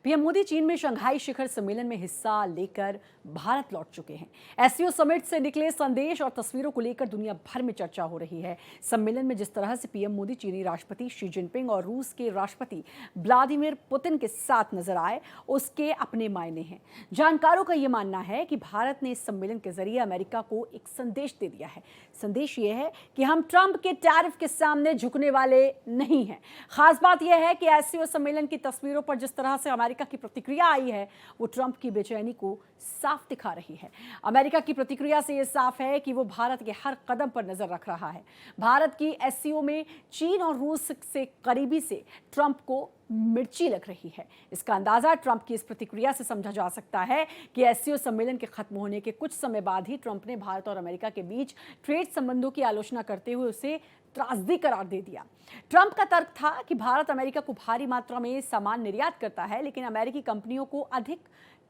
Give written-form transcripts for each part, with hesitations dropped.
PM Modi चीन में Shanghai शिखर सम्मेलन में हिस्सा लेकर भारत लौट चुके हैं। एससीओ समिट से निकले संदेश और तस्वीरों को लेकर दुनिया भर में चर्चा हो रही है। सम्मेलन में जिस तरह से पीएम मोदी चीनी राष्ट्रपति शी जिनपिंग और रूस के राष्ट्रपति व्लादिमीर पुतिन के साथ नजर आए, उसके अपने मायने हैं। जानकारों का यह मानना है कि भारत ने इस सम्मेलन के जरिए अमेरिका को एक संदेश दे दिया है। संदेश ये है कि हम ट्रंप के टैरिफ के सामने झुकने वाले नहीं हैं। खास बात यह है कि एससीओ सम्मेलन की तस्वीरों पर जिस तरह से अमेरिका की प्रतिक्रिया आई है, वो ट्रंप की बेचैनी को साफ दिखा रही है। अमेरिका की प्रतिक्रिया से यह साफ है कि वो भारत के हर कदम पर नजर रख रहा है। भारत की एससीओ में चीन और रूस से करीबी से ट्रंप को मिर्ची लग रही है। इसका अंदाजा ट्रंप की इस प्रतिक्रिया से समझा जा सकता है कि एससीओ सम्मेलन के खत्म होने के कुछ समय बाद ही ट्रंप ने भारत और अमेरिका के बीच ट्रेड संबंधों की आलोचना करते हुए उसे त्रासदी करार दे दिया। ट्रंप का तर्क था कि भारत अमेरिका को भारी मात्रा में सामान निर्यात करता है, लेकिन अमेरिकी कंपनियों को अधिक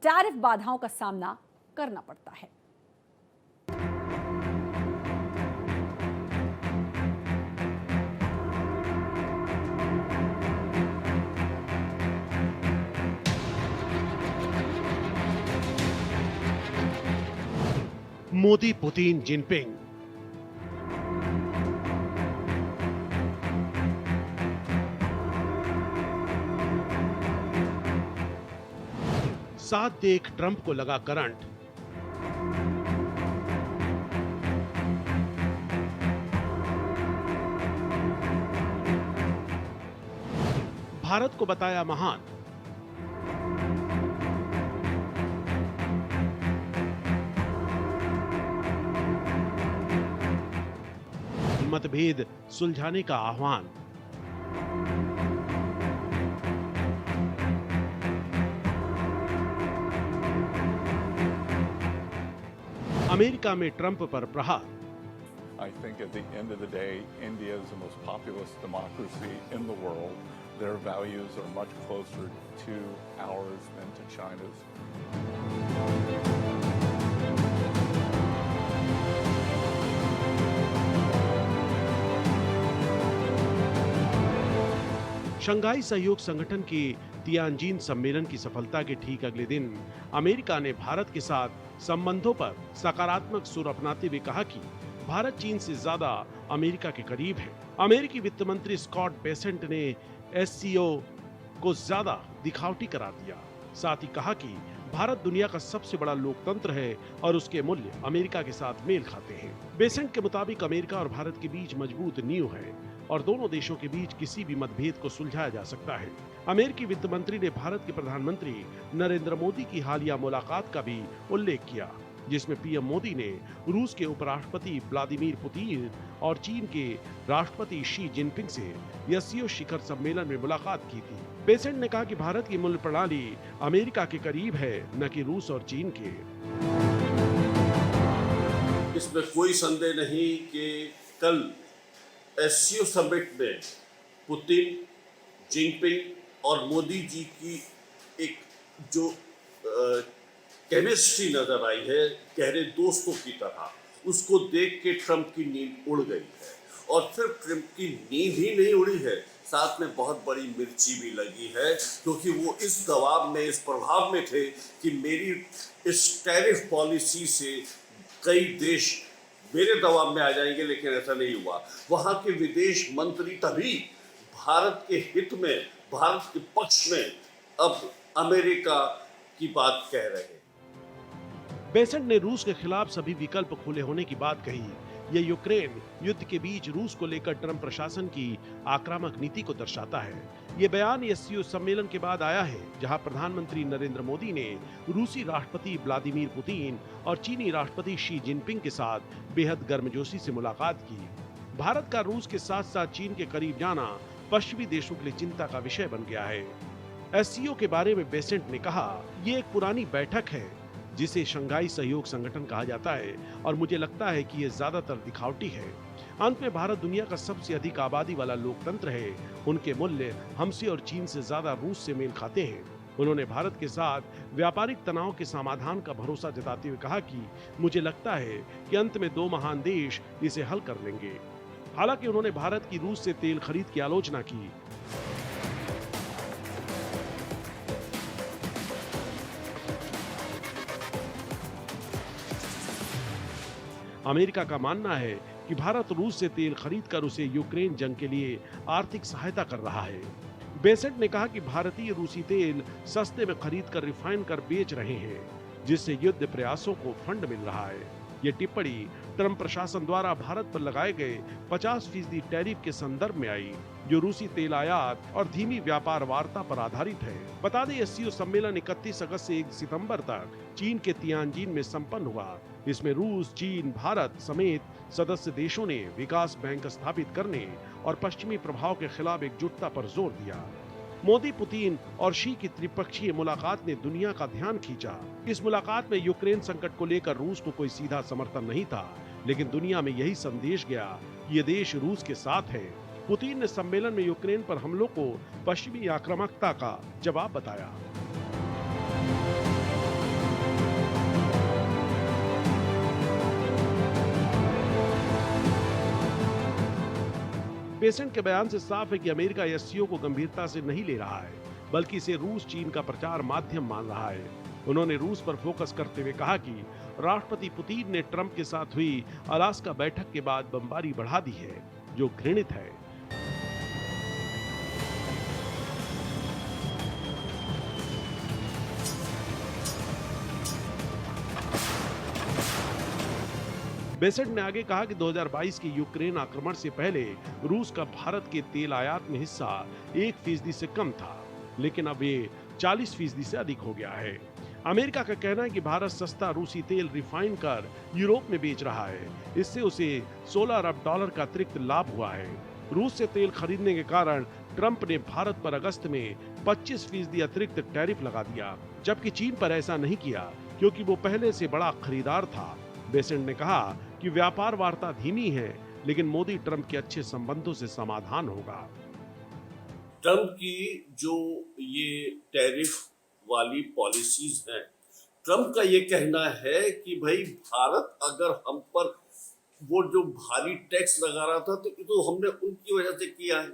टैरिफ बाधाओं का सामना करना पड़ता है। Modi, Putin, Jinping. साथ देख ट्रंप को लगा करंट। भारत को बताया महान। मतभेद सुलझाने का आह्वान। अमेरिका में ट्रंप पर प्रहार। I think at the end of the day, India is the most populous democracy in the world. Their values are much closer to ours than to China's. Shanghai सहयोग संगठन के तियानजिन सम्मेलन की सफलता के ठीक अगले दिन अमेरिका ने भारत के साथ संबंधों पर सकारात्मक सुर अपनाते हुए कहा कि भारत चीन से ज्यादा अमेरिका के करीब है। अमेरिकी वित्त मंत्री स्कॉट बेसेंट ने एससीओ को ज्यादा दिखावटी करार दिया। साथ ही कहा कि भारत दुनिया का सबसे बड़ा लोकतंत्र है और उसके मूल्य अमेरिका के साथ मेल खाते हैं। बेसेंट के मुताबिक अमेरिका और भारत के बीच मजबूत नींव है और दोनों देशों के बीच किसी भी मतभेद को सुलझाया जा सकता है। अमेरिकी वित्त मंत्री ने भारत के प्रधानमंत्री नरेंद्र मोदी की हालिया मुलाकात का भी उल्लेख किया, जिसमें पीएम मोदी ने रूस के उपराष्ट्रपति व्लादिमीर पुतिन और चीन के राष्ट्रपति शी जिनपिंग से एससीओ शिखर सम्मेलन में मुलाकात की थी। बेसेंट ने कहा कि भारत की मूल्य प्रणाली अमेरिका के करीब है, न कि रूस और चीन के। इसमें कोई संदेह नहीं कि कल एससीओ समिट में पुतिन, जिनपिंग और मोदी जी की एक जो केमिस्ट्री नजर आई है, गहरे दोस्तों की तरह, उसको देख के ट्रंप की नींद उड़ गई है। और फिर ट्रंप की नींद ही नहीं उड़ी है, साथ में बहुत बड़ी मिर्ची भी लगी है, क्योंकि वो इस दबाव में, इस प्रभाव में थे कि मेरी इस टैरिफ पॉलिसी से कई देश मेरे दबाव में आ जाएंगे, लेकिन ऐसा नहीं हुआ। वहां के विदेश मंत्री तभी भारत के हित में, भारत के पक्ष में अब अमेरिका की बात कह रहे हैं। बेसेंट ने रूस के खिलाफ सभी विकल्प खुले होने की बात कही। यह यूक्रेन युद्ध के बीच रूस को लेकर ट्रंप प्रशासन की आक्रामक नीति को दर्शाता है। ये बयान एससीओ सम्मेलन के बाद आया है, जहां प्रधानमंत्री नरेंद्र मोदी ने रूसी राष्ट्रपति व्लादिमीर पुतिन और चीनी राष्ट्रपति शी जिनपिंग के साथ बेहद गर्मजोशी से मुलाकात की। भारत का रूस के साथ साथ चीन के करीब जाना पश्चिमी देशों के लिए चिंता का विषय बन गया है। एससीओ के बारे में बेसेंट ने कहा, ये एक पुरानी बैठक है जिसे शंघाई सहयोग संगठन कहा जाता है, और मुझे लगता है कि यह ज्यादातर दिखावटी है। अंत में भारत दुनिया का सबसे अधिक आबादी वाला लोकतंत्र है। उनके मूल्य हमसे और चीन से ज्यादा रूस से मेल खाते हैं। उन्होंने भारत के साथ व्यापारिक तनाव के समाधान का भरोसा जताते हुए कहा कि मुझे लगता है कि अंत में दो महान देश इसे हल कर लेंगे। हालांकि उन्होंने भारत की रूस से तेल खरीद की आलोचना की। अमेरिका का मानना है कि भारत रूस से तेल खरीदकर उसे यूक्रेन जंग के लिए आर्थिक सहायता कर रहा है। बेसेंट ने कहा कि भारतीय रूसी तेल सस्ते में खरीदकर रिफाइन कर बेच रहे हैं, जिससे युद्ध प्रयासों को फंड मिल रहा है। ये टिप्पणी ट्रंप प्रशासन द्वारा भारत पर लगाए गए 50% टैरिफ के संदर्भ में आई, जो रूसी तेल आयात और धीमी व्यापार वार्ता पर आधारित है। बता दें, एससीओ सम्मेलन 31 अगस्त से 1 सितंबर तक चीन के तियानजिन में संपन्न हुआ। इसमें रूस, चीन, भारत समेत सदस्य देशों ने विकास बैंक स्थापित करने और पश्चिमी प्रभाव के खिलाफ एकजुटता पर जोर दिया। मोदी, पुतिन और शी की त्रिपक्षीय मुलाकात ने दुनिया का ध्यान खींचा। इस मुलाकात में यूक्रेन संकट को लेकर रूस को कोई सीधा समर्थन नहीं था, लेकिन दुनिया में यही संदेश गया कि ये देश रूस के साथ है। पुतिन ने सम्मेलन में यूक्रेन पर हमलों को पश्चिमी आक्रामकता का जवाब बताया। बेसेंट के बयान से साफ है कि अमेरिका एससीओ को गंभीरता से नहीं ले रहा है, बल्कि इसे रूस चीन का प्रचार माध्यम मान रहा है। उन्होंने रूस पर फोकस करते हुए कहा कि राष्ट्रपति पुतिन ने ट्रंप के साथ हुई अलास्का बैठक के बाद बमबारी बढ़ा दी है, जो घृणित है। बेसेंट ने आगे कहा कि 2022 के यूक्रेन आक्रमण से पहले रूस का भारत के तेल आयात में हिस्सा 1% से कम था, लेकिन अब ये 40% से अधिक हो गया है। अमेरिका का कहना है कि भारत सस्ता रूसी तेल रिफाइन कर यूरोप में बेच रहा है। इससे उसे $16 अरब का अतिरिक्त लाभ हुआ है। रूस से तेल खरीदने के कारण ट्रंप ने भारत पर अगस्त में 25% अतिरिक्त टैरिफ लगा दिया, जबकि चीन पर ऐसा नहीं किया क्योंकि वो पहले से बड़ा खरीदार था। बेसेंट ने कहा कि व्यापार वार्ता धीमी है, लेकिन मोदी ट्रंप के अच्छे संबंधों से समाधान होगा। ट्रंप की जो ये टैरिफ वाली पॉलिसीज हैं, ट्रंप का ये कहना है कि भाई भारत अगर हम पर वो जो भारी टैक्स लगा रहा था तो ये तो हमने उनकी वजह से किया है,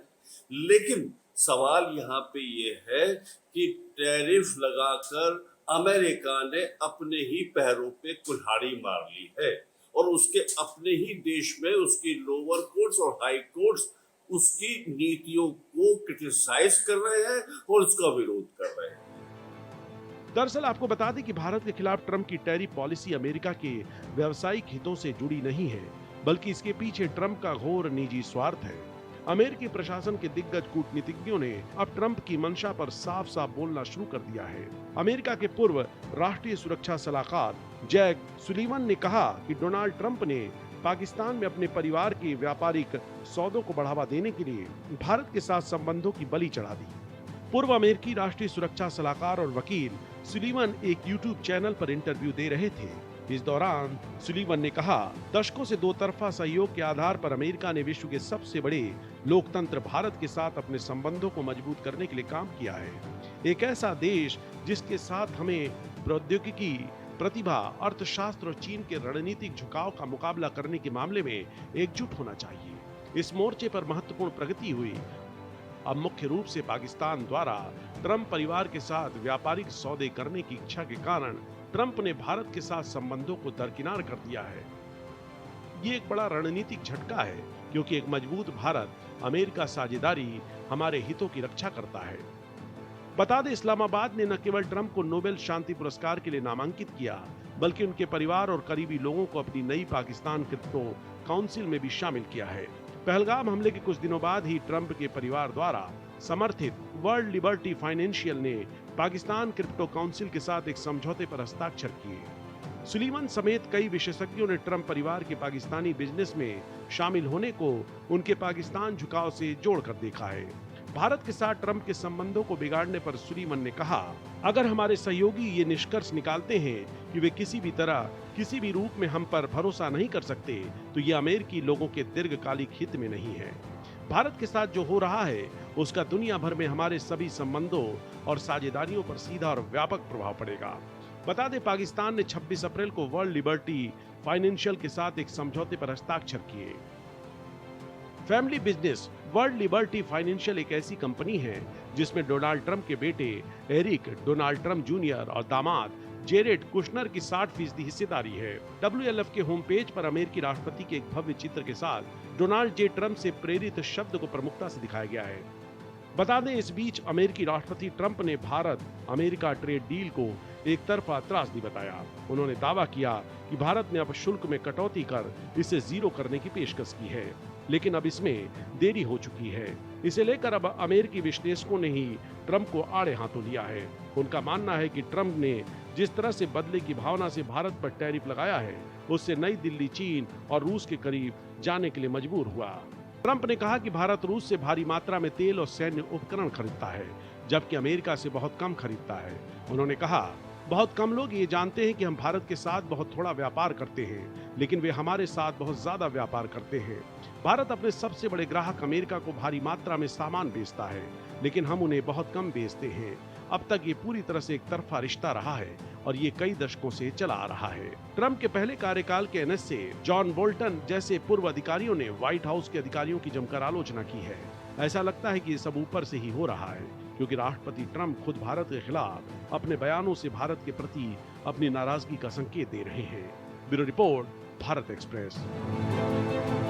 लेकिन सवाल यहाँ पे ये है कि टैरिफ लगाकर अमेरिका ने अपने ही पैरों पे कुल्हाड़ी मार ली है और उसके अपने ही देश में उसकी लोअर कोर्ट्स और हाई कोर्ट्स उसकी नीतियों को क्रिटिसाइज कर रहे हैं और उसका विरोध कर रहे हैं। दरअसल आपको बता दें कि भारत के खिलाफ ट्रंप की टैरिफ पॉलिसी अमेरिका के व्यावसायिक हितों से जुड़ी नहीं है, बल्कि इसके पीछे ट्रंप का घोर निजी स्वार्थ है। अमेरिकी प्रशासन के दिग्गज कूटनीतिज्ञों ने अब ट्रंप की मंशा पर साफ साफ बोलना शुरू कर दिया है। अमेरिका के पूर्व राष्ट्रीय सुरक्षा सलाहकार जैक सुलीवन ने कहा कि डोनाल्ड ट्रंप ने पाकिस्तान में अपने परिवार के व्यापारिक सौदों को बढ़ावा देने के लिए भारत के साथ संबंधों की बलि चढ़ा दी। पूर्व अमेरिकी राष्ट्रीय सुरक्षा सलाहकार और वकील सुलीवन एक यूट्यूब चैनल पर इंटरव्यू दे रहे थे। इस दौरान सुलीवन ने कहा, दशकों से दो तरफा सहयोग के आधार पर अमेरिका ने विश्व के सबसे बड़े लोकतंत्र भारत के साथ अपने संबंधों को मजबूत करने के लिए काम किया है। एक ऐसा देश जिसके साथ हमें प्रौद्योगिकी, प्रतिभा, अर्थशास्त्र और चीन के रणनीतिक झुकाव का मुकाबला करने के मामले में एकजुट होना चाहिए। इस मोर्चे पर महत्वपूर्ण प्रगति हुई। अब मुख्य रूप से पाकिस्तान द्वारा ट्रंप परिवार के साथ व्यापारिक सौदे करने की इच्छा के कारण ट्रंप ने भारत के साथ संबंधों को दरकिनार कर दिया है। ये एक बड़ा रणनीतिक झटका है, क्योंकि एक मजबूत भारत अमेरिका साझेदारी हमारे हितों की रक्षा करता है। बता दें, इस्लामाबाद ने न केवल ट्रंप को नोबेल शांति पुरस्कार के लिए नामांकित किया, बल्कि उनके परिवार और करीबी लोगों को अपनी नई पाकिस्तान क्रिप्टो काउंसिल में भी शामिल किया है। पहलगाम हमले के कुछ दिनों बाद ही ट्रंप के परिवार द्वारा समर्थित वर्ल्ड लिबर्टी फाइनेंशियल ने पाकिस्तान क्रिप्टो काउंसिल के साथ एक समझौते पर हस्ताक्षर किए। सुलीवन समेत कई विशेषज्ञों ने ट्रंप परिवार के पाकिस्तानी बिजनेस में शामिल होने को उनके पाकिस्तान झुकाव से जोड़कर देखा है। भारत के साथ ट्रंप के संबंधों को बिगाड़ने पर सुलीवन ने कहा, अगर हमारे सहयोगी ये निष्कर्ष निकालते हैं कि वे किसी भी तरह, किसी भी रूप में हम पर भरोसा नहीं कर सकते, तो ये अमेरिकी लोगों के दीर्घकालिक हित में नहीं है। भारत के साथ जो हो रहा है उसका दुनिया भर में हमारे सभी संबंधों और साझेदारियों पर सीधा और व्यापक प्रभाव पड़ेगा। बता दें, पाकिस्तान ने 26 अप्रैल को वर्ल्ड लिबर्टी फाइनेंशियल के साथ एक समझौते पर हस्ताक्षर किए। Family business world liberty financial एक ऐसी कंपनी है जिसमें डोनाल्ड ट्रंप के बेटे एरिक, डोनाल्ड ट्रंप जूनियर और दामाद जेरेड कुशनर की 60% हिस्सेदारी है। WLF के होम पेज पर अमेरिकी राष्ट्रपति के एक भव्य चित्र के साथ डोनाल्ड जे ट्रंप से प्रेरित शब्द को प्रमुखता से दिखाया गया है। बता दें, इस बीच अमेरिकी राष्ट्रपति ट्रंप ने भारत अमेरिका ट्रेड डील को एक तरफा त्रासदी बताया। उन्होंने दावा किया कि भारत ने अब शुल्क में कटौती कर इसे जीरो करने की पेशकश की है, लेकिन अब इसमें देरी हो चुकी है। इसे लेकर अब अमेरिकी विश्लेषकों ने ही ट्रंप को आड़े हाथों लिया है। उनका मानना है कि ट्रंप ने जिस तरह से बदले की भावना से भारत पर टैरिफ लगाया है, उससे नई दिल्ली चीन और रूस के करीब जाने के लिए मजबूर हुआ। ट्रंप ने कहा कि भारत रूस से भारी मात्रा में तेल और सैन्य उपकरण खरीदता है, जबकि अमेरिका से बहुत कम खरीदता है। उन्होंने कहा, बहुत कम लोग ये जानते हैं कि हम भारत के साथ बहुत थोड़ा व्यापार करते हैं, लेकिन वे हमारे साथ बहुत ज्यादा व्यापार करते हैं। भारत अपने सबसे बड़े ग्राहक अमेरिका को भारी मात्रा में सामान बेचता है, लेकिन हम उन्हें बहुत कम बेचते हैं। अब तक ये पूरी तरह से एक तरफा रिश्ता रहा है और ये कई दशकों से चला आ रहा है। ट्रंप के पहले कार्यकाल के NSA, जॉन बोल्टन जैसे पूर्व अधिकारियों ने व्हाइट हाउस के अधिकारियों की जमकर आलोचना की है। ऐसा लगता है कि ये सब ऊपर से ही हो रहा है, क्योंकि राष्ट्रपति ट्रंप खुद भारत के खिलाफ अपने बयानों से भारत के प्रति अपनी नाराजगी का संकेत दे रहे हैं। Bureau report, Bharat express.